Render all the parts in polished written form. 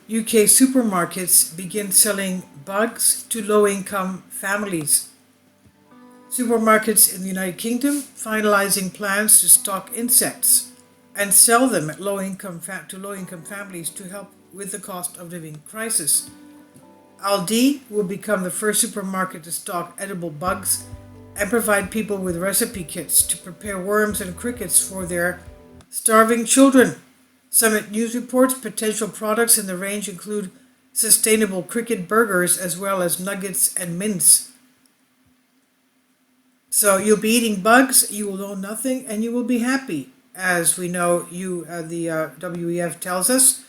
UK supermarkets begin selling bugs to low-income families. Supermarkets in the United Kingdom finalizing plans to stock insects and sell them at to low-income families to help with the cost of living crisis. Aldi will become the first supermarket to stock edible bugs and provide people with recipe kits to prepare worms and crickets for their starving children. Summit News reports potential products in the range include sustainable cricket burgers as well as nuggets and mince. So you'll be eating bugs, you will know nothing, and you will be happy. As we know, the WEF tells us,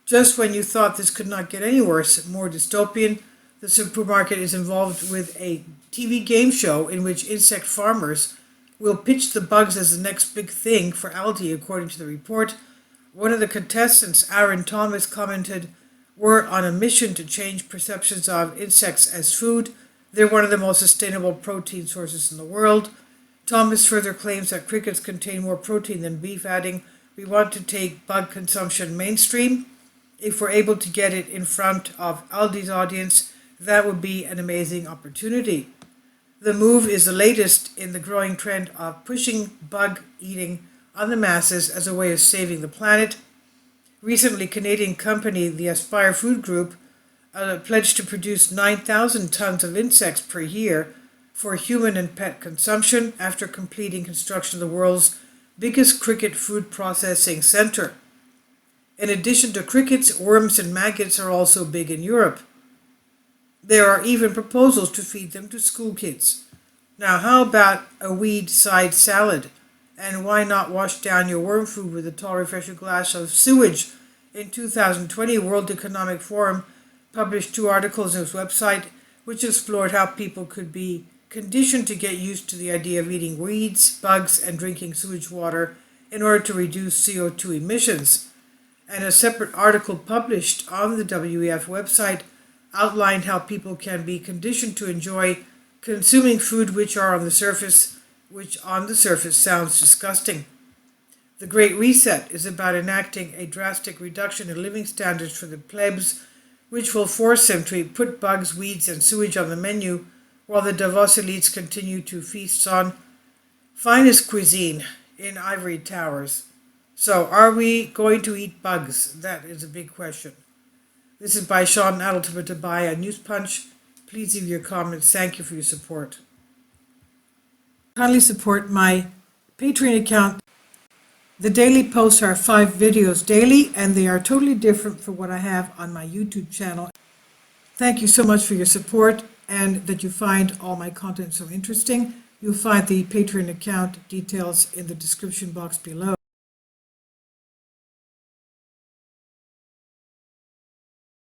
just when you thought this could not get any worse, more dystopian, the supermarket is involved with a TV game show in which insect farmers will pitch the bugs as the next big thing for Aldi, according to the report. One of the contestants, Aaron Thomas, commented, "We're on a mission to change perceptions of insects as food. They're one of the most sustainable protein sources in the world." Thomas further claims that crickets contain more protein than beef, adding, "We want to take bug consumption mainstream. If we're able to get it in front of Aldi's audience, that would be an amazing opportunity." The move is the latest in the growing trend of pushing bug eating on the masses as a way of saving the planet. Recently, Canadian company the Aspire Food Group pledged to produce 9,000 tons of insects per year for human and pet consumption after completing construction of the world's biggest cricket food processing center. In addition to crickets, worms and maggots are also big in Europe. There are even proposals to feed them to school kids. Now, how about a weed side salad? And why not wash down your worm food with a tall, refreshing glass of sewage? In 2020, World Economic Forum published 2 articles on its website which explored how people could be conditioned to get used to the idea of eating weeds, bugs, and drinking sewage water in order to reduce CO2 emissions. And a separate article published on the WEF website outlined how people can be conditioned to enjoy consuming food which on the surface sounds disgusting. The Great Reset is about enacting a drastic reduction in living standards for the plebs, which will force them to put bugs, weeds, and sewage on the menu, while the Davos elites continue to feast on finest cuisine in ivory towers. So, are we going to eat bugs? That is a big question. This is by Sean Adelton to buy a News Punch. Please leave your comments. Thank you for your support. Kindly support my Patreon account. The daily posts are 5 videos daily, and they are totally different from what I have on my YouTube channel. Thank you so much for your support and that you find all my content so interesting. You'll find the Patreon account details in the description box below.